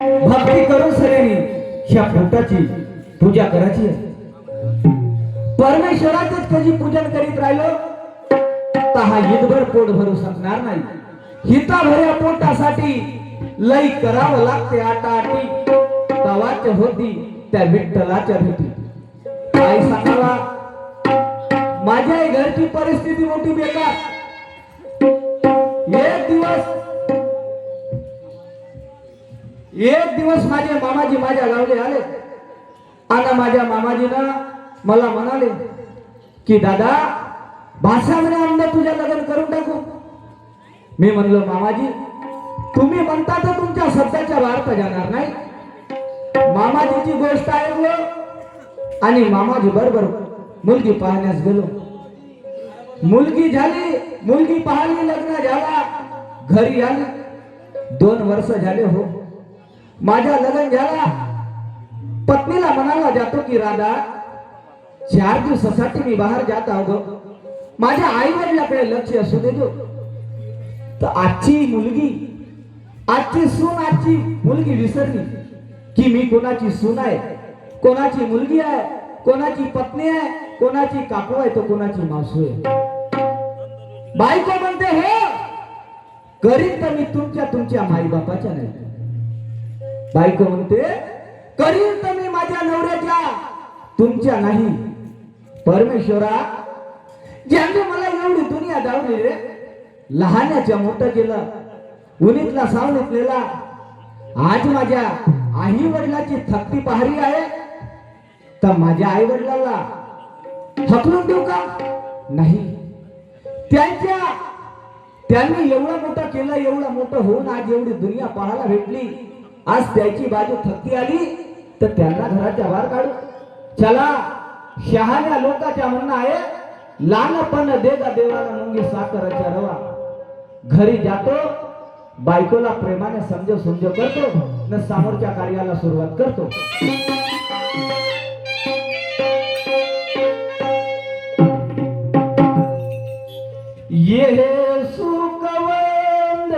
भक्ती करून सगळ्यांनी ह्या पोटाची पूजा करायची आहे. परमेश्वराचेच कधी पूजन करीत राहिलो तर हा हितभर पोट भरू शकणार नाही. हिताभऱ्या पोटासाठी लई करावं लागते आटाआटी. तवाच होती त्या विठ्ठलाच्या भेटी. काय सांगावा, माझ्या घरची परिस्थिती मोठी बेकार. एक दिवस माझे मामाजी माझ्या गावले आले आणि माझ्या मामाजीनं मला म्हणाले की दादा भाषामध्ये आमदार तुझ्या लग्न करून टाकू. मी म्हणलो मामाजी तुम्ही म्हणता तर तुमच्या शब्दाच्या वार्ता जाणार नाही. मामाजीची गोष्ट ऐकलो आणि मामाजी बरोबर मुलगी पाहण्यास गेलो. मुलगी झाली, मुलगी पाहिली, लग्न झाला, घरी आली. 2 वर्ष झाले हो माझ्या लग्न झाला. पत्नीला म्हणाला जातो की राधा 4 दिवसासाठी मी बाहेर जात आहो, माझ्या आई वडिलाकडे लक्ष असू दे. तर आजची मुलगी, आजची सून, आजची मुलगी विसरली की मी कोणाची सून आहे, कोणाची मुलगी आहे, कोणाची पत्नी आहे, कोणाची काकू आहे, तो कोणाची मावसू आहे. बायको म्हणते हे करीन तर मी तुमच्या माई बापाच्या नाही. बायको म्हणते करीन तर मी माझ्या नवऱ्याच्या, तुमच्या नाही. परमेश्वरा ज्याने मला एवढी दुनिया दावली रे, लहानाच्या मोठं केलं, उन्हीतला सावलीतलेला, आज माझ्या आई वडिलाची थकती पहारी आहे तर माझ्या आई वडिलाला हकलून देऊ का? नाही. त्यांनी एवढं मोठं केलं, एवढं मोठं होऊन आज एवढी दुनिया पाहायला भेटली. आज त्याची बाजू थकती आली तर त्यांना घराच्या बाहेर काढू. चला, शहाण्या लोकांच्या म्हणणं आहे लहानपण देगा देवाला मुंगी साखरच्या रवा. घरी जातो, बायकोला प्रेमाने समजव करतो न समोरच्या कार्याला सुरुवात करतो. ये है सुखवंदना,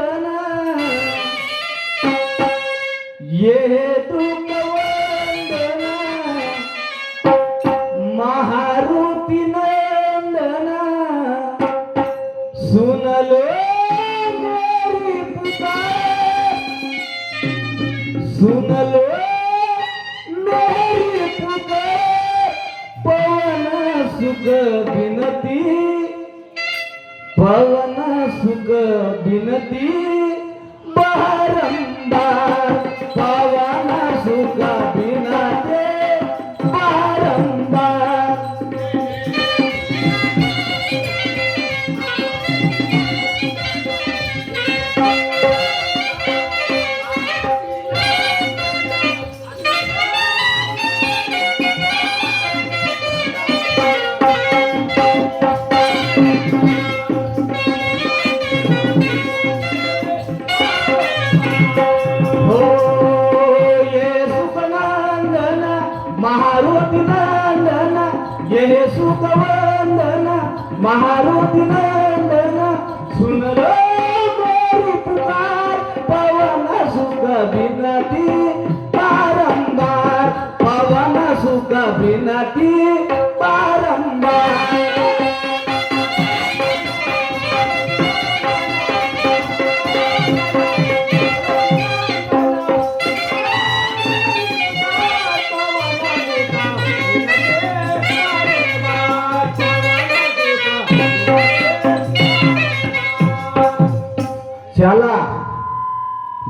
ये है दुखवंदना, महारूपी नंदना, सुन लो मेरी पुकार, सुन लो मेरी पुकार. पवन सुख बिनती, पवन सुख बिनती बारंबार, पवन सुख बिनते बारंबार. ये सुख वंदना, महारूपी नंदना, सुन लो मेरी पुकार. पवन सुख बिनती बारंबार, पवन सुख बिनती बारंबार. चला,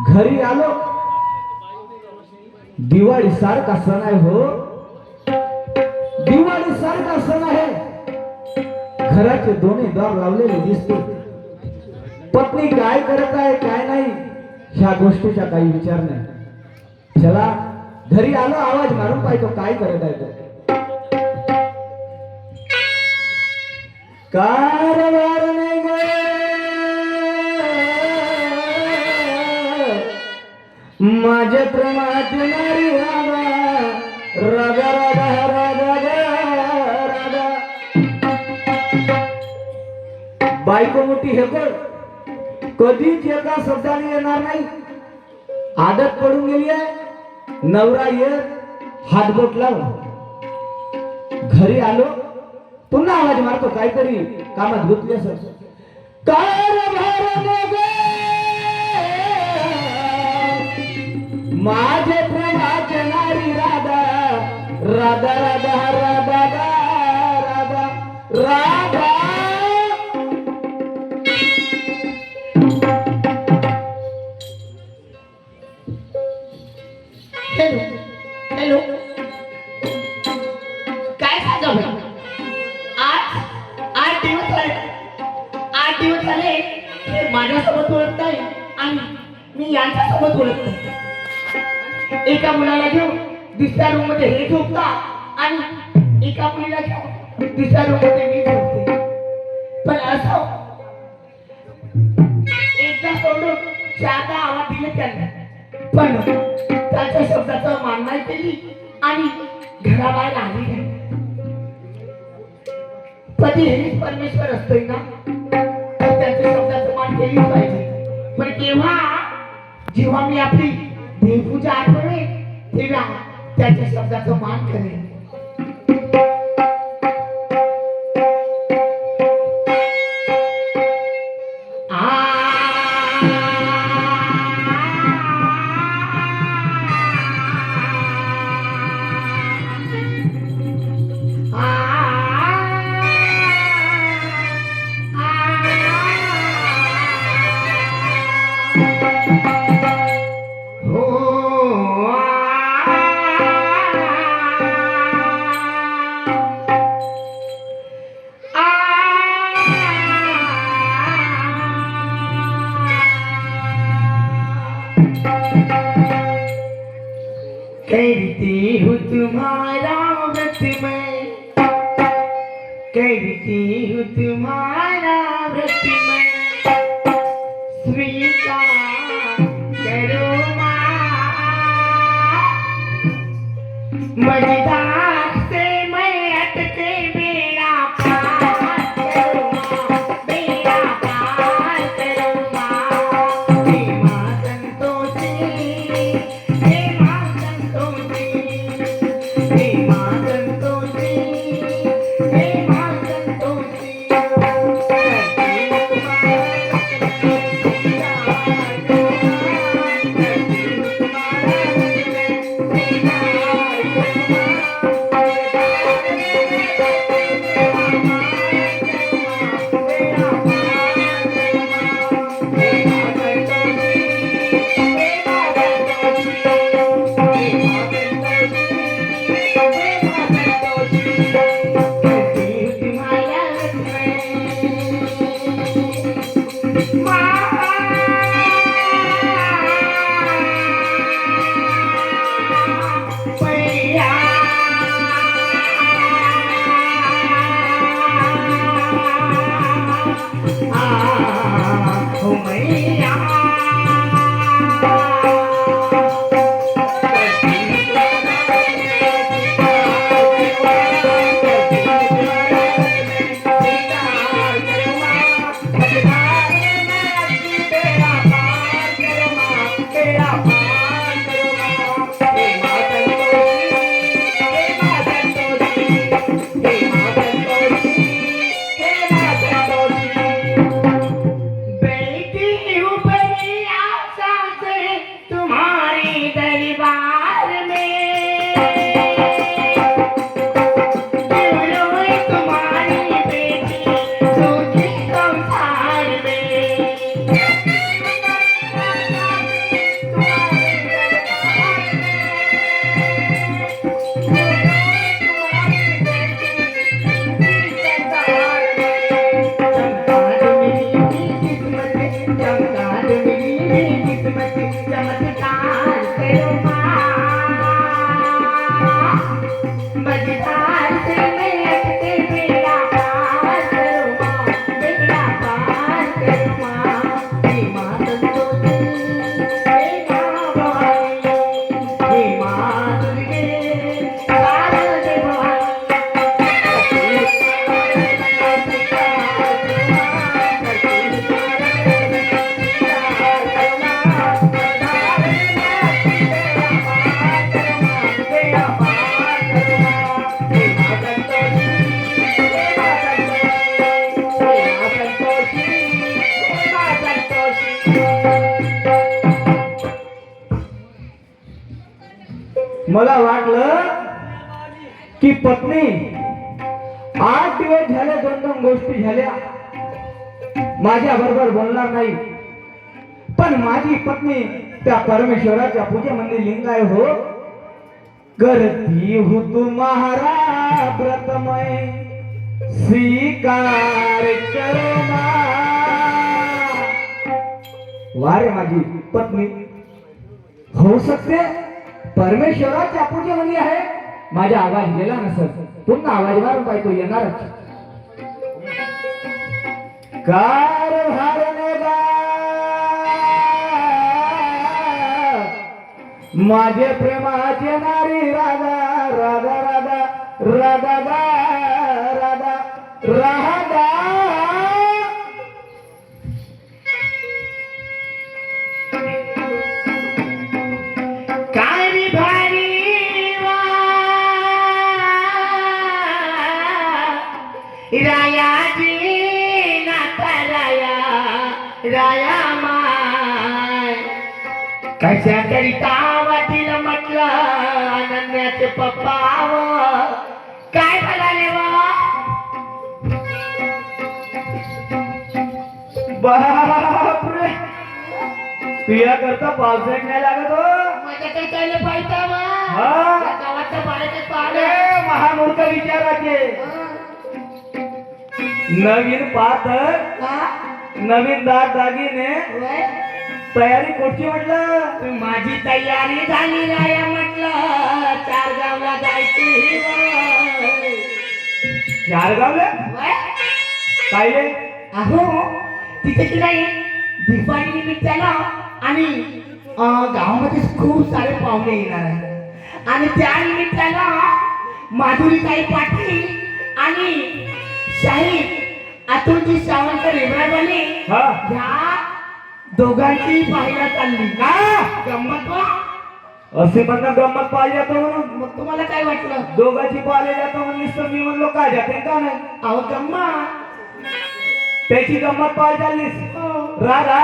घरी आलो. दिवाळी सारखा सण आहे हो, दिवाळी सारखा सण आहे. घराचे दोन्ही दार लावलेले दिसते. पत्नी काय करत आहे काय नाही ह्या गोष्टीचा काही विचार नाही. चला, घरी आलो, आवाज मारून पाहतो काय करत आहे तो. कारवार नाही गए माझ्या प्रेमाची नारी राधा, राधा राधा राधा राधा. बायको मोठी हे कधीच एका शब्दाने येणार नाही. आदत पडून गेली आहे. नवरा ये हातबोट लाव. घरी आलो पुन्हा आवाज मारतो काहीतरी कामात गुंतली असं. माझे प्रेमाचे नारी राधा राधा राधा राधा राधा राधा. हॅलो हॅलो, काय सांगा भाई? आज 8 दिवस झाले हे माझ्यासोबत बोलत नाही आणि मी यांच्यासोबत बोलत नाही. एका मुलाला घेऊन दुसऱ्या रूम मध्ये हे झोपतात आणि एका मुलीला घेऊन दुसऱ्या रूम मध्ये मी झोपते. पण असं एकदा सोडून चारदा आवाज दिले त्यांना, पण त्याच्या शब्दाचं मान नाही केली आणि घराबाहेर आली नाही. कधी हेच परमेश्वर असतोय ना, तर त्याच्या शब्दाचं मान केलीच पाहिजे. पण जेव्हा मी आपली देवपूजा आठवणे तेव्हा त्याच्या शब्दाचं मान करेन. करती हूँ तुम्हारा व्रत मैं, करती हूँ तुम्हारा व्रत मैं, स्वीकार करो माँ. मझधार से मैं अटके बेड़ा पार करो माँ, बेड़ा पार करो माँ. हे माँ संतोषी, हे माँ संतोषी, हे माँ संतोषी, हे माँ संतोषी. करती हूँ तुम्हारा मला वाटलं की पत्नी 8 दिवस झाले 2 गोष्टी झाल्या माझ्या बरोबर बोलणार नाही, पण माझी पत्नी त्या परमेश्वराच्या पूजेमध्ये लिंगाय हो करती हो तुम्हारा व्रतमय स्वीकार करो वारे माझी पत्नी होऊ शकते परमेश्वराच्या पूजेमध्ये आहे. माझा आवाज गेला नसत, पुन्हा आवाज मारून पाहिजे येणारच. कारभारने गा माझे प्रेमाचे नारी राधा राधा राधा राधा राधा राधा काय भारी रायाजी नाथ राया माय कशा तरी तावातील म्हटलं अनन्याचे पप्पा काय म्हणाले बापरे तुया करता पावसाळ्यात नाही लागत हो. माझ्याकडे काय पाहिजे हा. गावाच्या पाण्याचे अरे महामूर्ख विचाराचे नवीन पात्र नवीन दागिने तयारी कुठची म्हटलं. माझी तयारी झाली नाही म्हटलं 4 गावला जायची. 4 गावले काय रे? अहो तिथे की नाही दिवाळी निमित्ताला आणि गावामध्ये खूप सारे पाहुणे येणार आहे आणि त्या निमित्ताला माधुरीताई पाटील आणि शाहीर अतुलजी सावंत रेबरावाले हा ह्या दोघांची पाहायला चालली ना गंमत वा. असे म्हणणं गंमत पाहिजे आता म्हणून मग तुम्हाला काय वाटलं दोघांची पाहिले जातो म्हणून मी म्हणलो काय जाते का नाही. अहो गंमत त्याची गंमत पाहायला चाललीस राधा.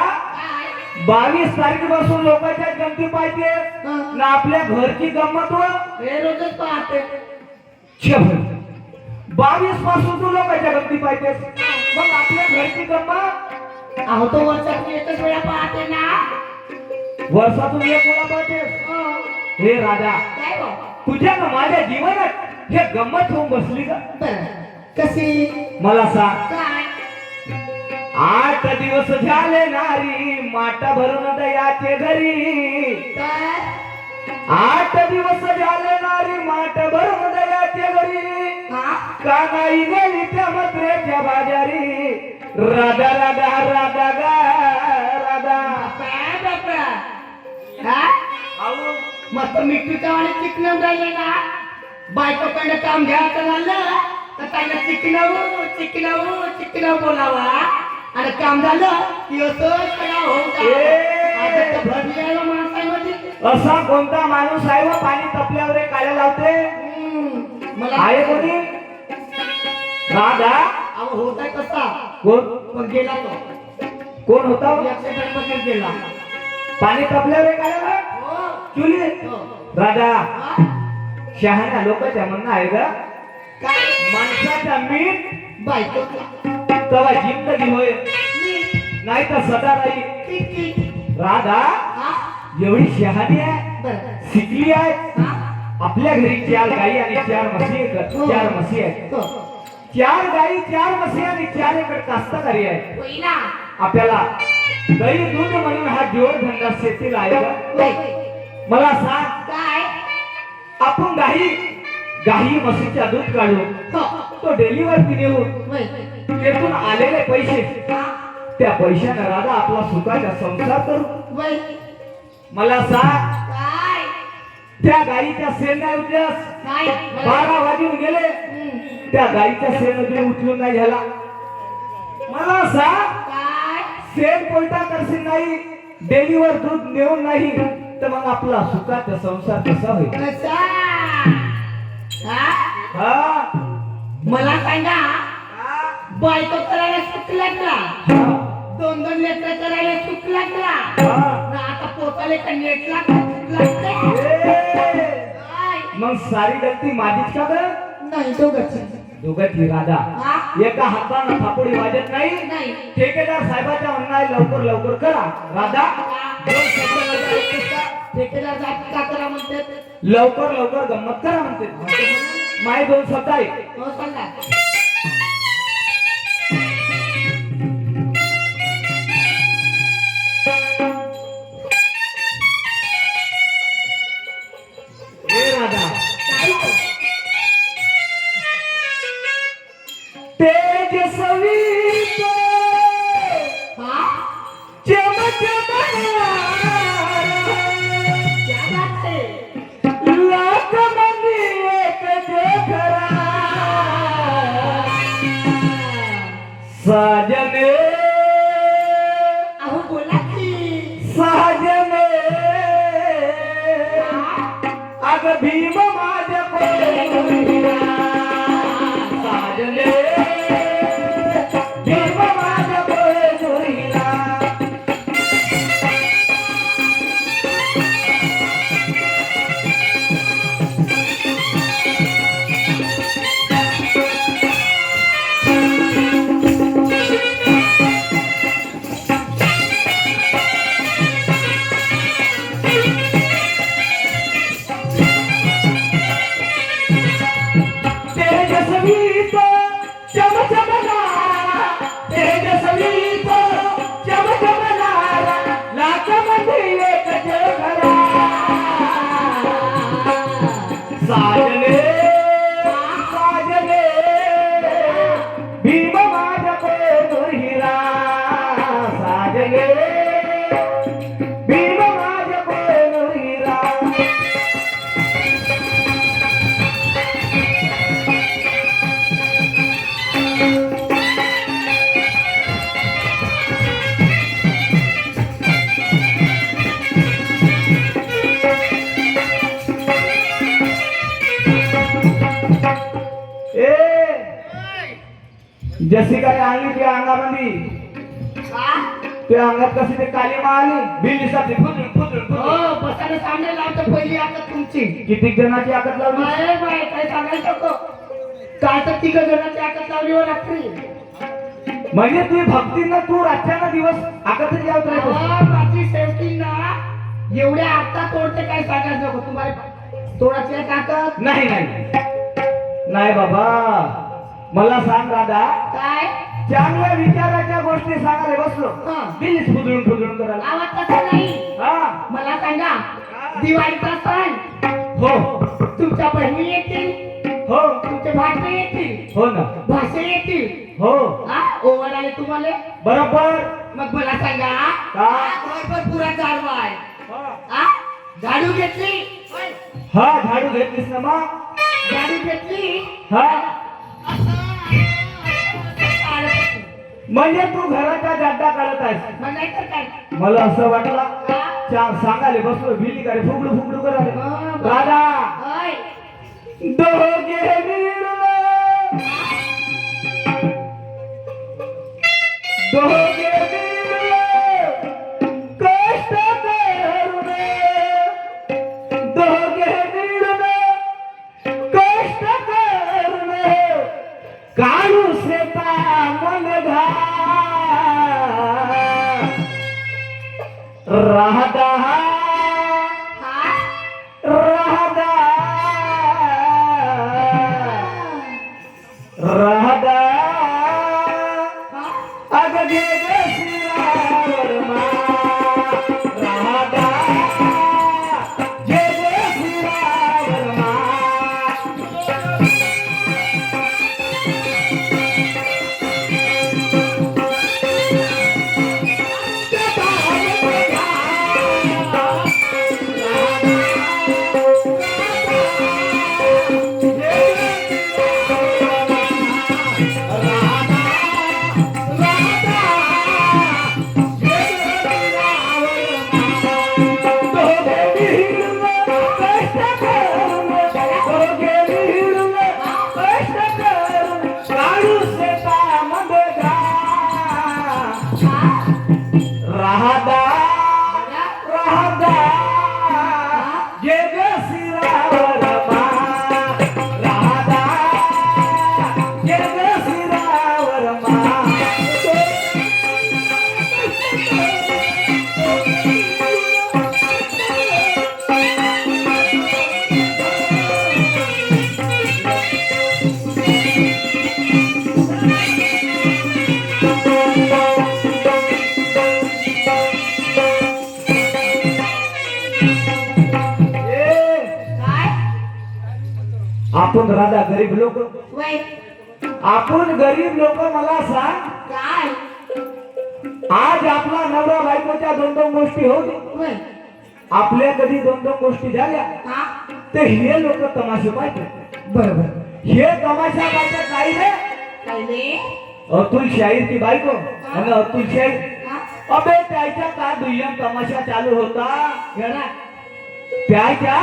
22 तारखेपासून लोकांच्या गमती पाहिजे ना आपल्या घरची गंमत हो. हे रोजच पाहते 22 पासून तू लोकांच्या गमती पाहिजेस मग आपल्या घरची गंमत. अहो तो वर्षातून एकच वेळा पाहते ना. वर्षातून एक वेळा पाहिजेस. हे राधा काय बा तुझ्या ना माझ्या जीवनात हे गंमत होऊन बसली का. बरं कशी मला सांग. काय 8 दिवस झाले नारी माटा भरून दयाचे घरी. काय 8 दिवस झाले नारी माट भरून दयाचे घरी. हा का नाही गेली त्या मत्रेच्या बाजारी. राधा राधा राधा गा राधा. काय बापरा हा आऊ मस्त मिठीच्या आणि चिकन राहिले ना. बायकोकडे काम घ्यायचं झालं तर त्यांना चिकनावं बोलावा आणि काम झालं की असंच करावं हो का? आता तर भरलेल्या माणसामध्ये असा कोणता माणूस आहे व पाणी तपल्यावर काळ्या लावते. मला आहे कोणी राधा. अहो होता कसा कोण पण गेला तो कोण होता हो? ऍक्सिडेंट मध्ये गेला. पाणी तपल्यावर काळ्या लाव हो चुली. हो. राधा हा? शहाण्या लोकांच्या म्हणणं आहे का काय माणसाचा मीठ बायकोचा तवा जिंदगी होय मीठ नाही तर सदा राहील. किती राधा हा एवढी शहाणी आहे बरं शिकली आहे. हा आपल्या घरी 4 गाई आणि 4 म्हशी आहेत. 4 म्हशी आहेत. हो 4 गाई 4 म्हशी आणि 4 एकर कास्तकारी आहे. होई ना आपल्याला दही दूध म्हणून हा जोडधंदा शेतीला आहे का. होय मला सांग काय आपण गाई म्हशीच्या दूध काढून हो तो डेलीवरती नेऊन होय त्यातून आलेले पैसे हा त्या पैशाने राधा आपला सुखाचा संसार करू. होय मला सांग काय त्या गाईच्या शेणाऐवजीच काय 12 वाजून गेले त्या गाईच्या शेण उचलून नाही झाला. मला सांग काय शेण कोणता करशील नाही डेलीवर दूध नेऊन नाही तर मग आपला सुखाचा संसार कसा होईल. कसा हा हा मला सांगा बायको करायला सुख लागला हा 2 लेकर करायला सुख लागला हा ना आता पोटाले का नेट लागला ए, मग सारी गलती माझीच का ग? नाही दोघंच दोघांची राधा हा? एका हातानं थापोडी वाजत नाही. नाही ठेकेदार साहेबाच्या म्हणणं आहे लवकर लवकर करा. राधा दोन शब्द माझे ऐकतेस का? ठेकेदार जाती का करा म्हणतात लवकर लवकर गंमत करा म्हणते. माय दोन शब्द आहे. हो सांगा हे राधा काय हो? तेजस्वी तो हा? चमचमणारा क्या बात है? लाख मंदी एक देखरा साजने अहो बोला की साजने हा? अग भीम माझ्या कोयना साजने भीम माझ्या कोयना तेजस्वी तो चमचमणारा तेजस्वी तो चमचमणारा लाख मंदी एक जगरा साजने साजने भीम माझ्या कोयना साजने भीम माझ्या कोयना जशी काय आणली त्या अंगामध्ये हा? त्या अंगात कशी ते काली आली बिलिसाची फुदून फुदून हो फुदून बसायला सामने लावतो पहिली आता तुमची किती जणांची आकत लावली बाय बाय काय सांगायचं नको काय तर तिघ जणांची आकत लावली हो रात्री म्हणजे ती भक्तीनं तू रात्यानं दिवस आकतच लावत राहतो अहो, माझी सेफ्टी ना एवढ्या आता तोडते काय सांगायचं नको तुम्हाला तोडाची आहे ताकद नाही नाही नाही बाबा मला सांग राधा काय चांगल्या विचाराच्या गोष्टी सांगायला बसलो हा. बिलीस फुदळून फुदळून करायला आवाज तसा नाही हा मला सांगा दिवाळीचा सण हो तुमच्या बहिणी येतील हो तुमचे भाटे येतील हो ना भाषे येतील हो हा ओव्हर आले तुम्हाला बरोबर मग मला सांगा का? बरोबर पुरा झाडू आहे हा. हा? झाडू घेतली हा झाडू घेतलीस ना मग झाडू घेतली हा म्हणजे तू घराचा गड्डा काढत आहेस मग नाही तर काय मला असं वाटलं हा? चार सांगाले बसलो भिली गाडी फुगडू फुगडू कराले हा, राधा होय. दोघे मिळून दोघे मिळून कष्ट करून दोघे मिळून कष्ट करून काढू शेता मन राहता हा? राहता राहता हा? अगदी श्रीरावर राहता जय श्रीरावर राहता राहता जय श्रीरावर आपण राधा गरीब लोक, वय आपण गरीब लोक. मला सांग, काय आज आपला नवरा बायकोच्या दोन दोन गोष्टी होती, वय आपल्या कधी दोन दोन गोष्टी झाल्या हा तर हे लोक तमाशे पाहतात. बरोबर हे तमाशा पाहतात नाही रे. काय रे अतुल शाहीर की बायको आणि अतुल शाहीर, हा अबे त्याच्या का दुय्यम तमाशा चालू होता घरात त्याच्या,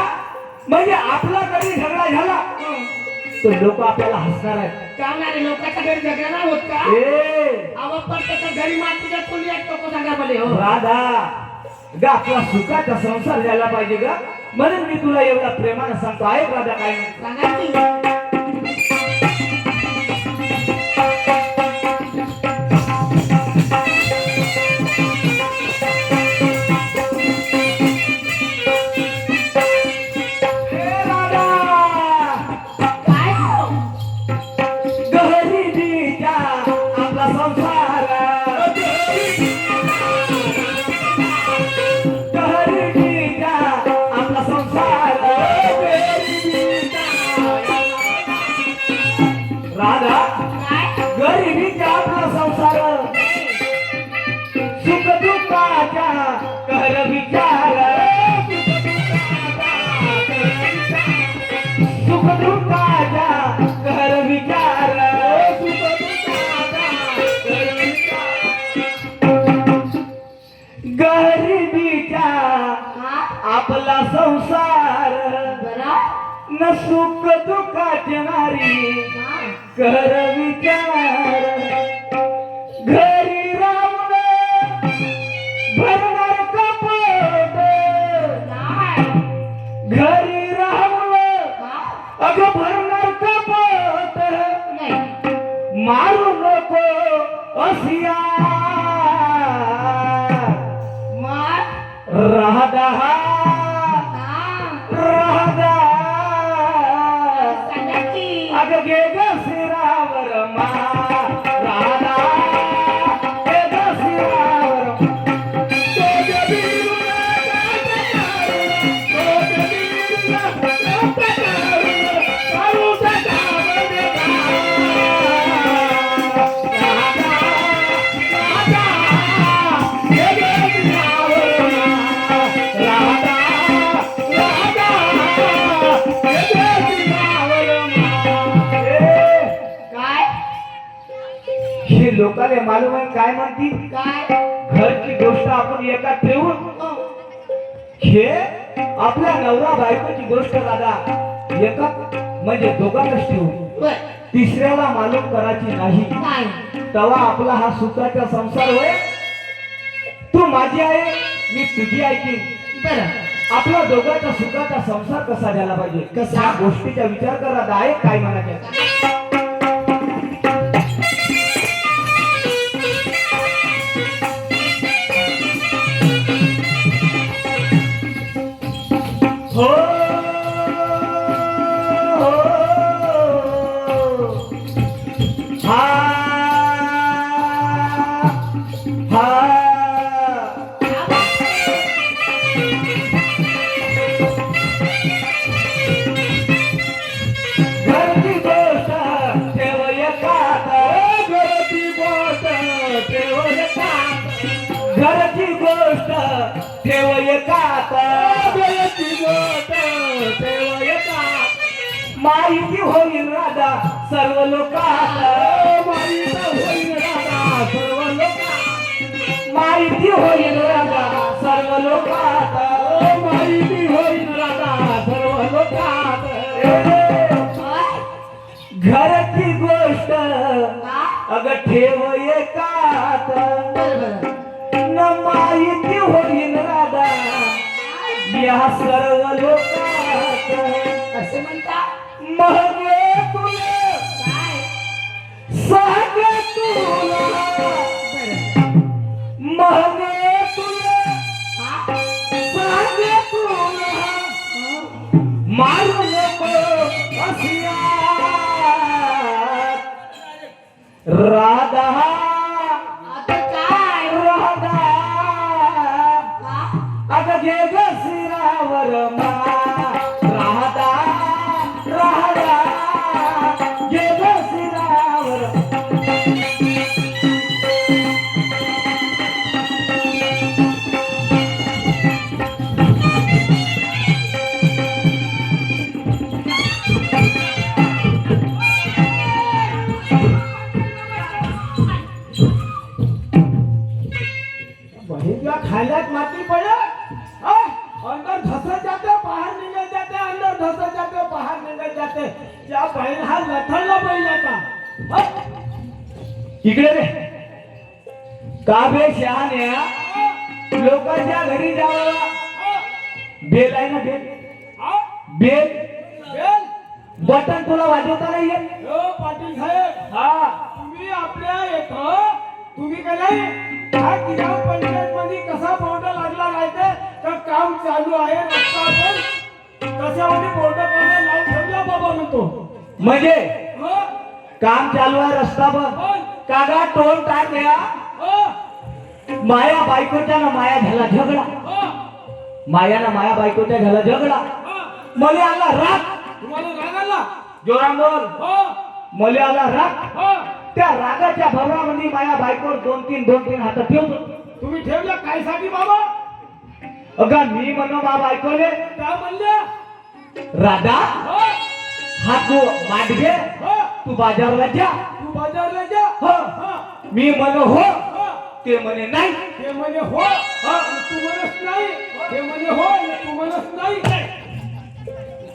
म्हणजे आपला कधी झगडा झाला तर लोक आपल्याला हसणार आहेत. चालणारे लोकांच्या घरी झगडा नाही होत का ए अहो पण त्याच्या घरी मातीच्या चुली आहेत तो सांगा मला हो राधा ग, आपला सुखाचा संसार झाला पाहिजे ग, म्हणून मी तुला एवढा प्रेमानं सांगतो. आहे राधा काय नाही? सांगा की ए राधा, काय हो? गरिबीच्या आपला संसार, गरिबीच्या आपला संसार, राधा काय गरिबीच्या आपला संसार, सुख दुःखाच्या कर विचार, सुख दुःखाच्या कर विचार, गरिबीच्या हा आपला संसार, बरा न सुख दुःखाचे नारी हा कर विचार, घरी राहून भरणार कपट, नाही घरी राहून हा अग भरणार कपट, नाही मारू नको असिया मग राधा, हा राधा सांगा की अग गे ग शिरावर मा, राधा गे ग शिरावर, काय हे लोकांना मालूम आहे काय म्हणतील, काय घरची गोष्ट आपण एका ठेवून हो हे आपल्या नवरा बायकोची गोष्ट दादा एका म्हणजे दोघांनाच ठेवून बर तिसऱ्याला मालूम करायची नाही. नाही तेव्हा आपला हा सुखाचा संसार होय. तू माझी आहे, मी तुझी आहे की बरं आपला दोघांचा सुखाचा संसार कसा झाला पाहिजे, कसा? या गोष्टीचा विचार करा. आहे काय म्हणायचं? हो हा हा घरची गोष्ट ठेव एकात, घरची गोष्ट ठेव एकात, घरची गोष्ट ठेव एकात, घरची गोष्ट ठेव एकात, माहिती होईल राधा सर्व लोकात, माहिती होईल राधा सर्व लोकात, माहिती होईल राधा सर्व लोकात, माहिती होईल राधा सर्व लोकात. घरची गोष्ट अग ठेव एकात, न माहिती होईल राधा या सर्व लोकात. असं म्हणता मगे तुला काय सांगे तुला, मगे तुला हा सांगे तुला, मारू नको असिया राधा, आता काय राधा हा अग गे ग शिरावर मा, राधा राधा धसत जाते बाहेर निघत जाते त्या बैल हा लथडला बैल आता हं? इकडे रे का बे शहाण्या लोकांच्या घरी जावं बेल आहे ना बेल हं? बेल बेल बटन तुला वाजवता नाही येत हो पाटील साहेब हा तुम्ही आपल्या येतं तुम्ही काय नाही हा ग्राम पंचायत मध्ये कसा बोर्ड लागला राहते तर काम चालू आहे रस्ता आपण कशामध्ये बोर्ड करायला लावून ठेवला बाबा म्हणतो म्हणजे हो काम चालू आहे रस्ता बंद पण कागा टोल टाकल्या हो माया बायकोच्या ना माया झाला झगडा हो माया ना माया बायकोच्या झाला झगडा हो मले आला राग तुम्हाला राग आला जोराम बोल हो मले आला राग हो त्या रागाच्या भरामध्ये माया बायकोवर दोन तीन हात ठेवतो तुम्ही ठेवल्या कायसाठी बाबा अगं मी म्हणो बा बायकोले काय म्हणले राधा हो हा तू माठ घे हो तू बाजारला जा तू बाजारला जा हो हा मी म्हणो हो हो ते म्हणे नाही ते म्हणे हो हा तू म्हणत नाही ते म्हणे हो तू म्हणत नाही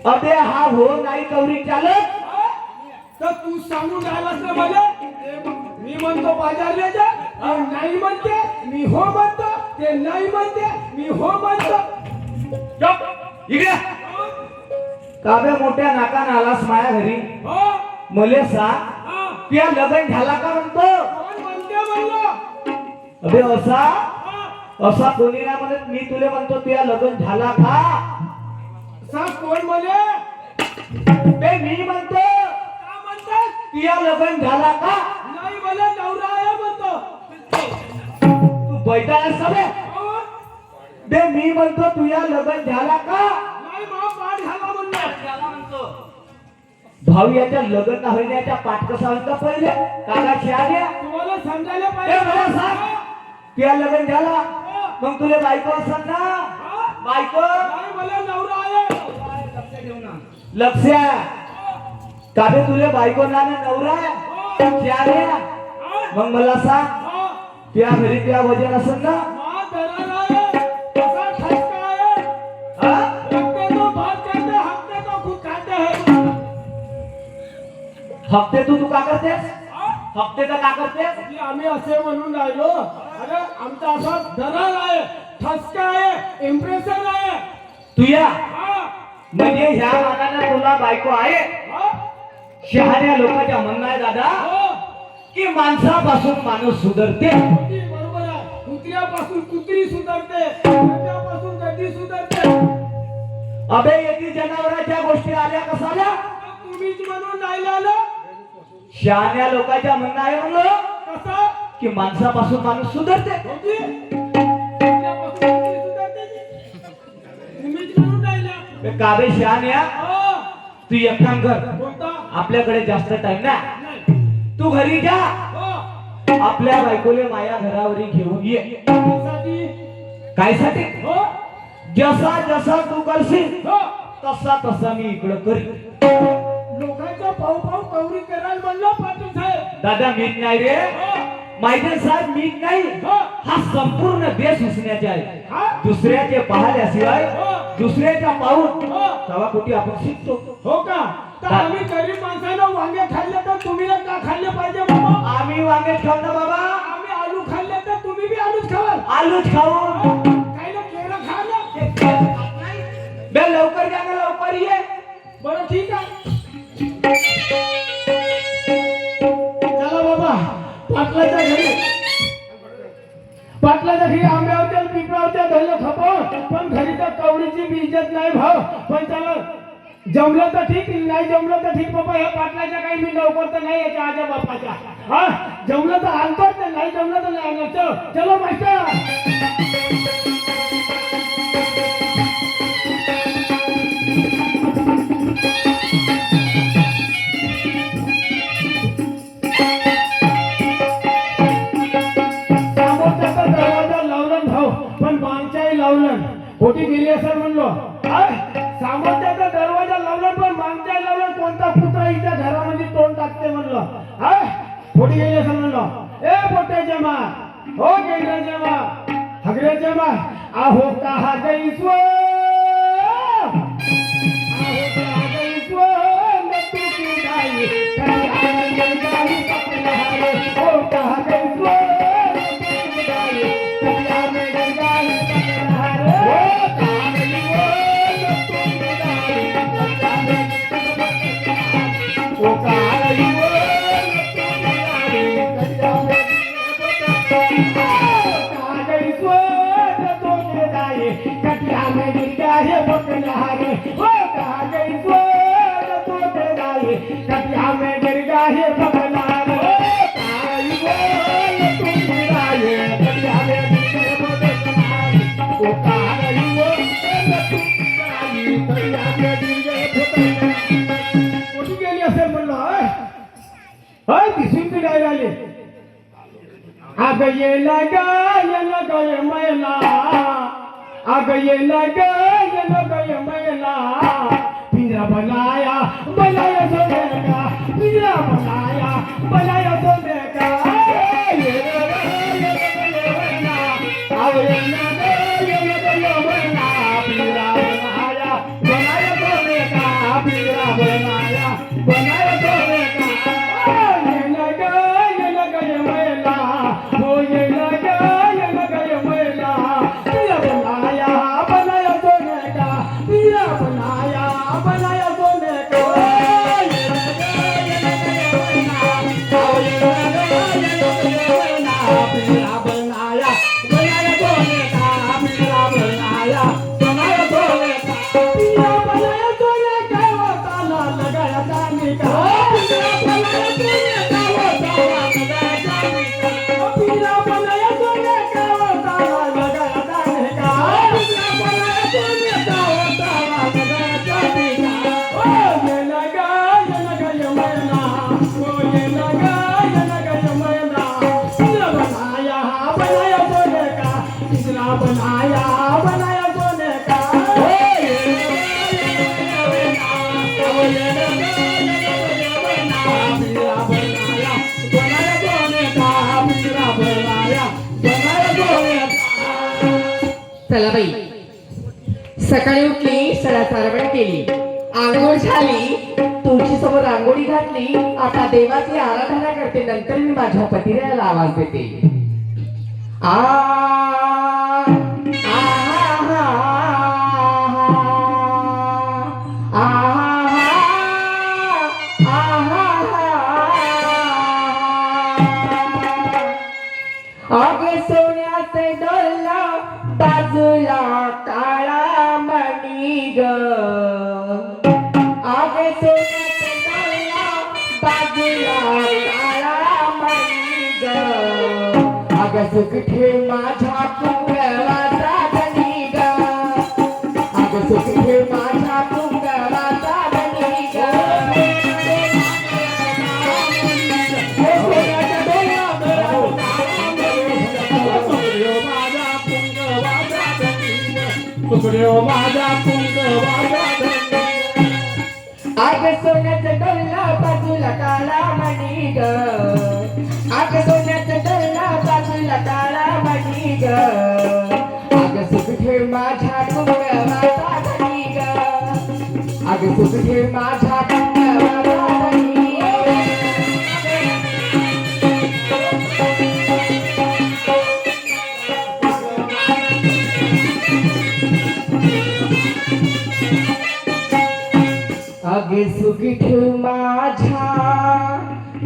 अबे हा हो नाही कवरी चालत हा? तर तू सांगून राहिलास ना मला मी म्हणतो बाजारला जा ते नाही म्हणते मी हो म्हणतो ते नाही म्हणते मी हो म्हणतो चुप इकडे काबे मोठ्या नाकान आलास माया घरी हो मले सांग हा त्या लग्न झाला का म्हणतो कोण म्हणते म्हणलो अबे असा हा असा कोणी नाही म्हणत मी तुले म्हणतो तुया लग्न झाला का सांग कोण म्हणे बे मी म्हणतो का म्हणतात तुया लग्न झाला का नाही मला नवरा आहे म्हणतो तू बैठा सभे हो? बे मी म्हणतो तुया लग्न झाला का नाही मा पाठ झाला म्हणतो भाऊ याच्या लग्न होण्याच्या पाठ कसा होता पहिले काका शहाण्या तुम्हाला समजायला ए मला पाहिजे सांग तुया लग्न झाला मग तुले बायको असन ना हा? बायको नाही मला नवरा आहे लक्ष्या काबे तुले बायको ना नवरा शहाण्या हा? मग मला सांग हा? तुया घरी तुया वजन असन ना मा दरार आहे कसा ठसका आहे हा? हफ्ते तो भात करते हफ्ते तो खुद खाते है हप्ते तू का करतेस हा? हप्ते तर का करतेस की आम्ही असे म्हणून राहिलो अरे आमचा असा दरार आहे ठसका आहे इम्प्रेशन आहे तुया हा? म्हणजे ह्या मानाने तुला बायको आहे हा? शहाण्या लोकांच्या म्हणणं आहे दादा हो की माणसापासून माणूस सुधरते अगदी बरोबर आहे कुत्र्यापासून कुत्री सुधारते गड्यापासून गड्डी सुधारते अबे येथे जनावरांच्या गोष्टी आल्या कसा आल्या तुम्हीच म्हणून नाही आलं शहाण्या लोकांच्या म्हणणं आहे म्हणलं कसं की माणसापासून माणूस सुधरते होती कुत्र्यापासून कुत्री सुधारते तुम्हीच म्हणून राहिला बे काबे शहाण्या हो तू एक काम कर कोणता आपल्याकडे जास्त टाइम नाही नाही तू घरी जा हो आपल्या बायकोले माया घरावरी घेऊन ये त्यासाठी कायसाठी हो जसा जसा तू करशील हो तसा तसा मी इकडं करीन लोकांचा पाऊ पाऊ कवरी करायला म्हणलं पाटील साहेब दादा मीच नाही रे हो माहिती साहेब मीच नाही हो हा संपूर्ण देश उसण्याचे आहे हा दुसऱ्याचे पाहिल्याशिवाय हो दुसऱ्याच्या पाहून हो तवा कुठे आपण शिकतो हो का तर आम्ही गरीब माणसानं वांगे खाल्ले तर तुम्ही का खाल्ले पाहिजे बाबा आम्ही वांगे खाऊ ना बाबा आम्ही आलू खाल्ले तर तुम्ही बी आलूच खावाल आलूच खाऊन काही ना केळं खा ना बे लवकर जा ना लवकर ये बरं ठीक आहे चला बाबा पाटलाच्या घरी पाटलाच्या घरी आंबे होते पिपळा होते धरलं खपाव पण घरी तर कवडीची बी इज्जत नाही भाव पण चला जमलं तर ठीक नाही जमलं तर ठीक बाबा ह्या पाटलाच्या काही मी लवकर तर नाही याच्या आजा बापाच्या हा जमलं तर आणतो ते नाही जमलं तर नाही आणणार. चलो चलो मास्टर समोरचा दरवाजा लावला भाऊ पण मागच्याही लावलं खोटी गेली असं म्हणलो सामोरचा दरवाजा लावला पण मागच्याही लावलं कोणता पुत्र हिच्या घरामध्ये तोंड टाकते म्हणलं खोटी गेली असं म्हणलो ए पोट्याच्या मा हो गेल्याच्या मा हगऱ्याच्या मा आहो कहा गई स्व आहो हाय दिसून ती काय झाली अग येला ग मैला अग येला ग मैला पिंजरा बनाया सोने का पिंजरा बनाया सोने का चला बाई, सकाळी उठली, सडा सारवण केली, आंघोळ झाली, तुळशी समोर रांगोळी घातली. आता देवाची आराधना करते, नंतर मी माझ्या पतिदेवाला आवाज देते. आ आगे सोन्याचे डोला बाजूला काळा मणी ग, आगे सोन्याचे डोला बाजूला काळा मणी ग, अग सुख ठेव माझ्या कुंकवाचा धनी ग, अग सुख ठेव माझ्या कुंकवाचा धनी ग. आग सोन्याचं डोला बाजूला काळा मणी ग, आग सोन्याचं डोला बाजूला काळा मणी ग, आग सुख ठेव माझ्या कुंकवाचा धनी ग, आग सुख ठेव माझ्या कुंकवाचा धनी. आगे सुख ठेव माझ्या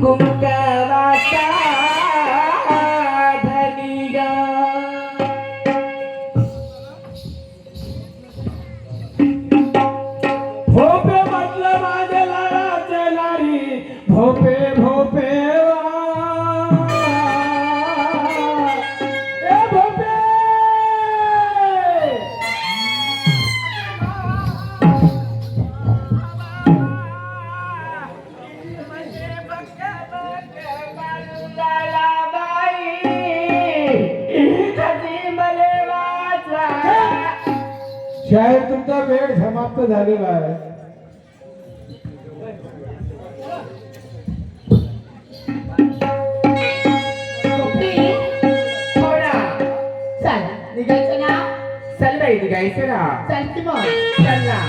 कुंकवाचा धनी ग. भोपे म्हटलं माझे लाडाचे लाडी भोपे भोपे ए भोपे शाळेत तुमचा वेळ समाप्त झालेला आहे. चल निघायचं ना, चल बाई निघायचं ना, चल की मग चल ना.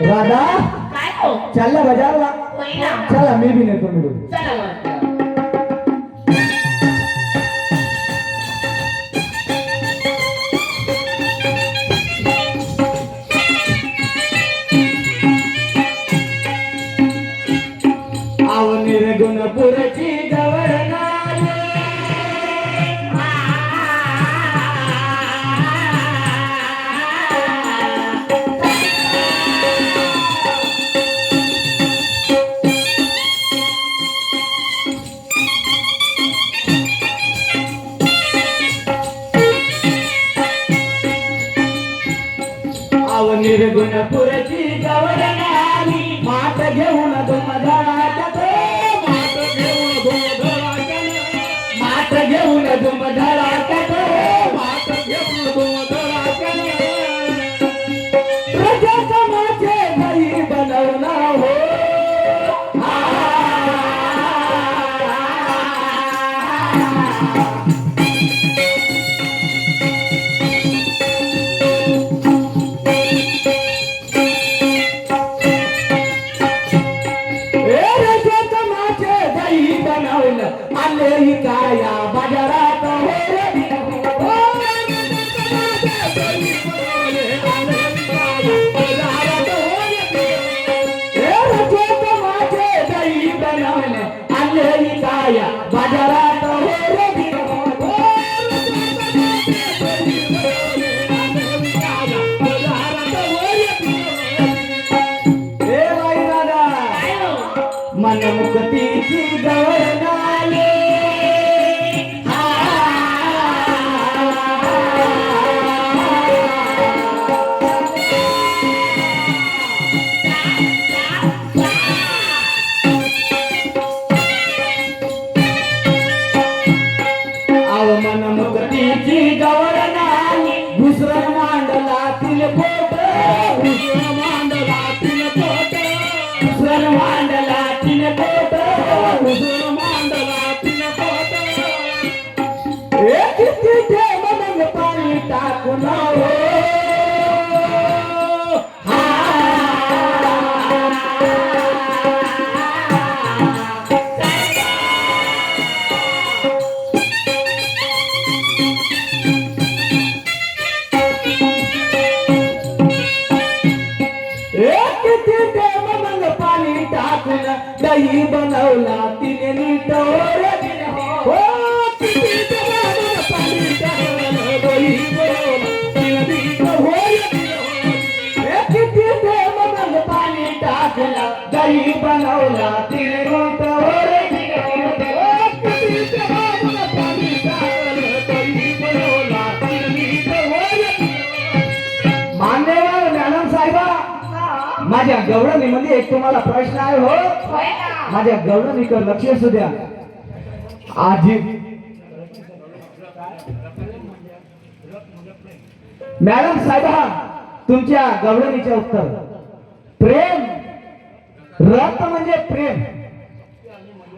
राधा काय हो चालला बाजारला, महिना चला मी भी नेतो मिळून. चला मग. आवनी रे गुणपुरची गवळणारी, निर्गुणपुरची गवळण आली माठ घेऊन धुमधडाक्यात माठ घेऊन धुमधडाक्यात प्रजाचा माझे घरी बनवला हो आले काया बाजारात माझे दही बनवलं आले काया बाजारात मनमुक्तीची गवळण आली मनमुक्तीची गवळण आली घुसरण मांडलातील पोट घुसरण मांडलातील पोट घुसरण मांडलातील पोट घुसरण मांडलातील पोट एक तिथे मग पाणी टाकून हो पाणी टाकून दही बनवला तिने नीट हो पाणी टाकून दही बनवला तिने नीट किती मग पाणी टाकला दही बनवला तिने नीट मान्यवर मॅडम साहेबा माझ्या गवळणीमध्ये एक तुम्हाला प्रश्न आहे हो माझ्या गवळणीकडे लक्ष असू द्या आजी मॅडम साहेबा तुमच्या गवळणीचे उत्तर प्रेम रथ म्हणजे प्रेम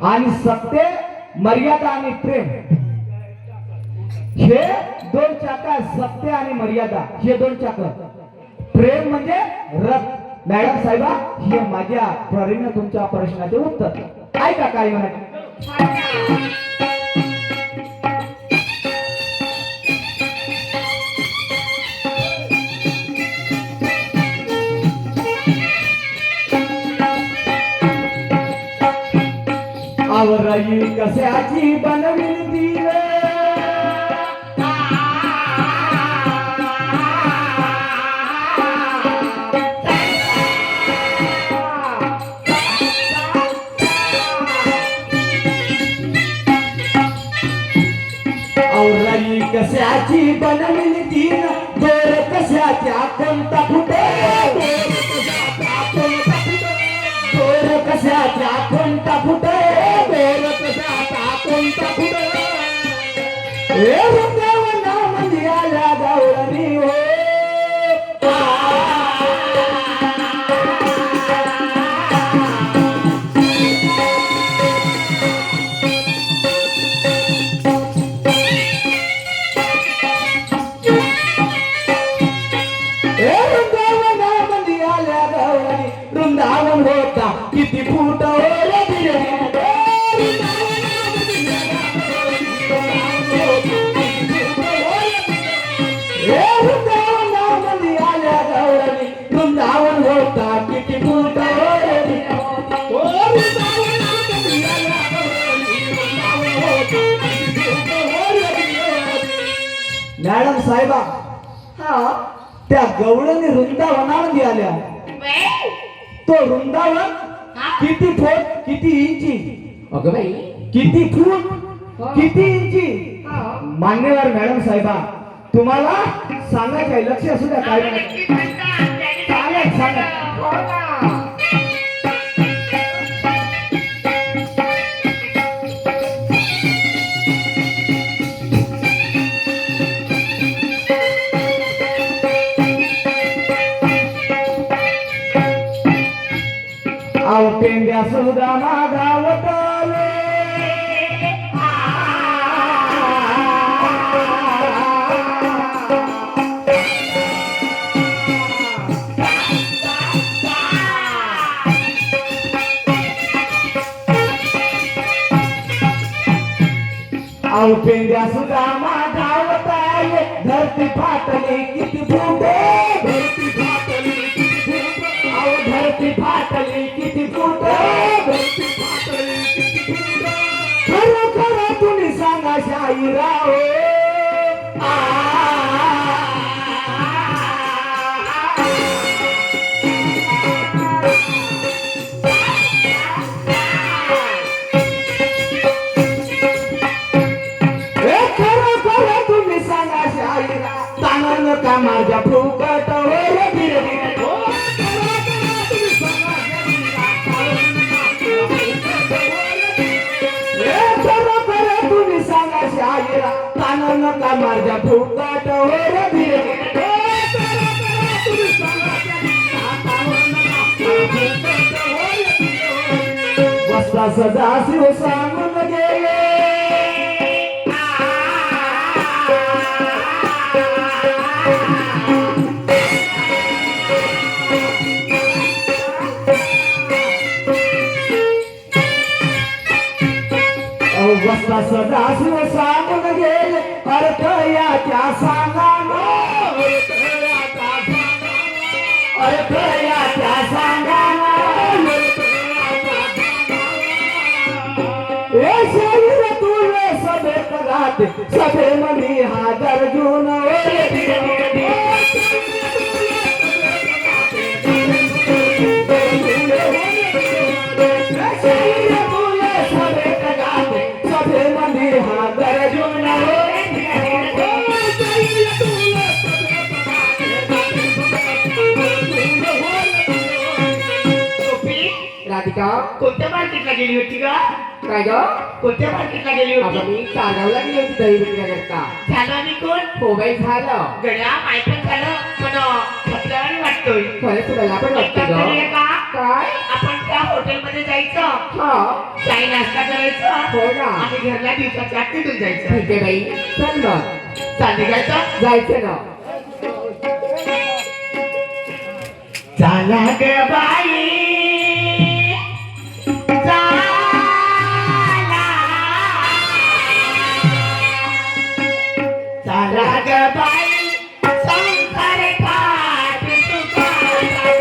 आणि सत्य मर्यादा आणि प्रेम हे दोन चाक सत्य आणि मर्यादा हे दोन चाक प्रेम म्हणजे रथ मॅडम साहेबा हे माझ्या प्रवीण तुमच्या प्रश्नाचे उत्तर ऐका काय म्हणत आवराई कशाची बनविली दिल कशाची बनविली तीन दोर कशाच्या कोणता फुटे दोर कशाच्या कोणता फुटे दोर कशाचा कोणता फुटे हे वृंदावना मध्ये आल्या गवळणी हो वृंदावन होता किती फूट वृंदावनामध्ये आल्या गवळणी वृंदावन होता किती फूट मॅडम साहेबा त्या गवळणी वृंदावनामध्ये आल्या तो वृंदावन किती फूट किती इंची अगं बाई किती फूट किती इंची मान्यवर मॅडम साहेबा तुम्हाला सांगायचं लक्ष असू द्या काय सांगा. हो ना. अहो पेंड्या सुद्धा मागावत आले. अहो पेंड्या सुद्धा मागावत आले. धरती फाटली किती फुटे, धरती फाटली किती फुटे. अहो धरती फाटली किती फुटे, धरती फाटली किती फुटे. खरं खरं तुम्ही सांगा शाहीराव. का माझ्या फुकट होईल धीरे धीरे. तुम्ही सांगा शाहीरा तानन का माझ्या फुकट होईल धीरे धीरे. बसला सदा शिव सांगून गेले. बसला सदा शिव सांगून गेले. अर्थ याच्या सांगा, अर्थ याच्या सांगा. ए शरीर तुले सभेत राहते, सभेमध्ये हा गर्जून. राधिका कोणत्या मार्केटला गेली होती का? काय ग? कोणत्या मार्केटला गेली होती? अगं मी तारगावला गेली होती दही विकण्याकरता. झालं आणि कोण? हो बाई झालं. गड्या माय पण झालं पण थकल्यावानी वाटतोय. खरंच मला पण वाटतं एकदा करूया ग. का? काय? आपण त्या हॉटेलमध्ये जायचं, हा चाय नाश्ता करायचं हो ना. आणि घरला दिवसाच्या आत तिथून जायचं. ठीक आहे बाई चल मग चालते जायचं. जायचं ना. झाला ग बाई झाला ग बाई संसार काट तुझा.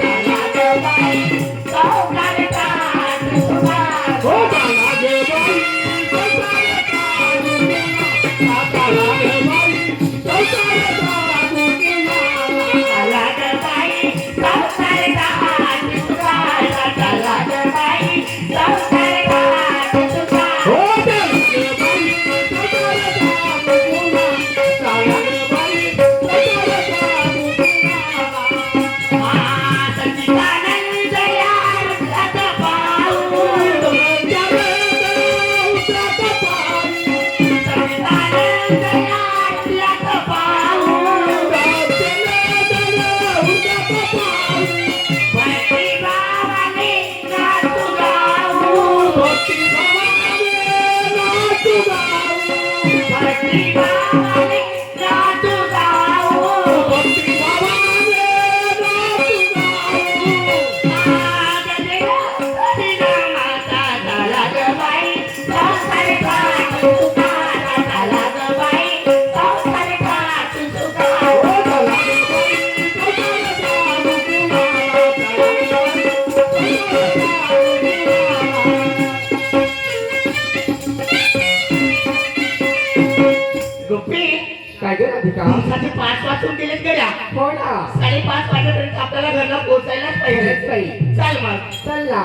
झाला ग बाई संसार काट तुझा. हो झाला ग बाई संसार काट तुझा. झाला ग बाई संसार काट तुझा. झाला ग बाई संसार काट तुझा. झाला ग बाई संसार काट तुझा. हो झाला ग बाई संसार काट तुझा. झाला ग बाई संसार काट तुझा. सच्चिदानंद यार रथ पाहू. सच्चिदानंद यार रथ पाहू. भक्ती भावाने नाचू गाऊ. भक्ती भावाने नाचू गाऊ. हरिनामाचा झाला ग बाई संसार काट तुझा. झाला ग बाई संसार काट तुझा. गोपी काय ग राधिका? दिवसाचे 5 वाजून गेलेत गड्या. हो ना. 5:30 वाजेपर्यंत आपल्याला घरला पोहोचायलाच खरंच पाहिजे. बाई. चल मग. चल ना.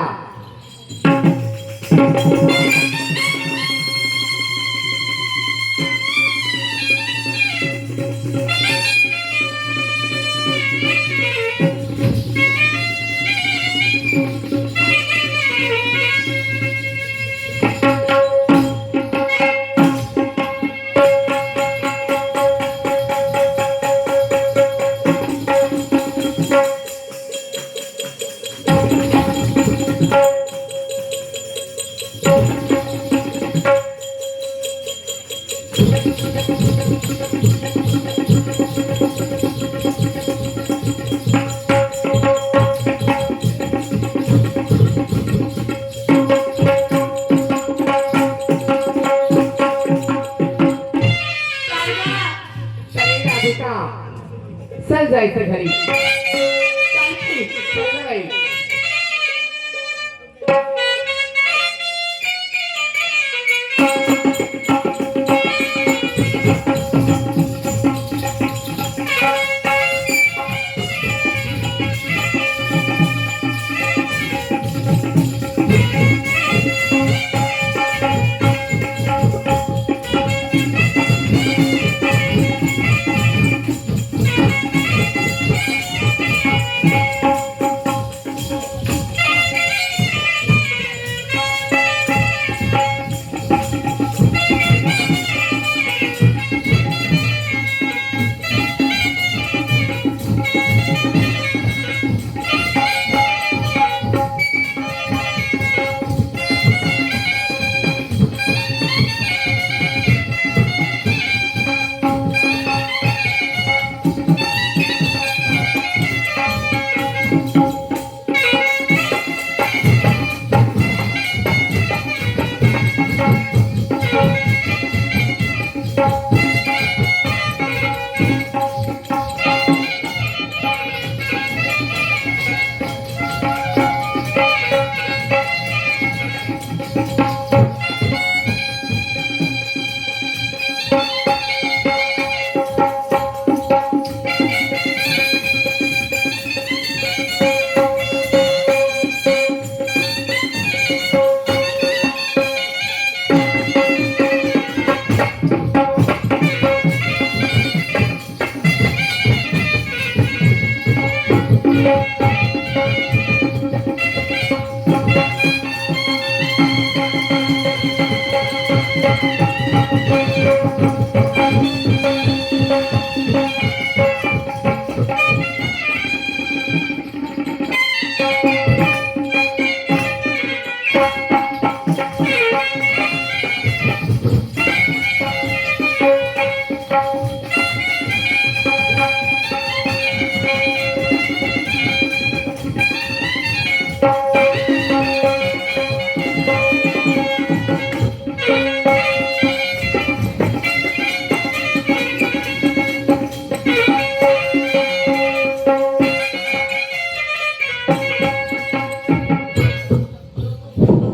चल जायचं घरी. चालती, चल बाई.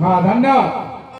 हा धन्यवाद.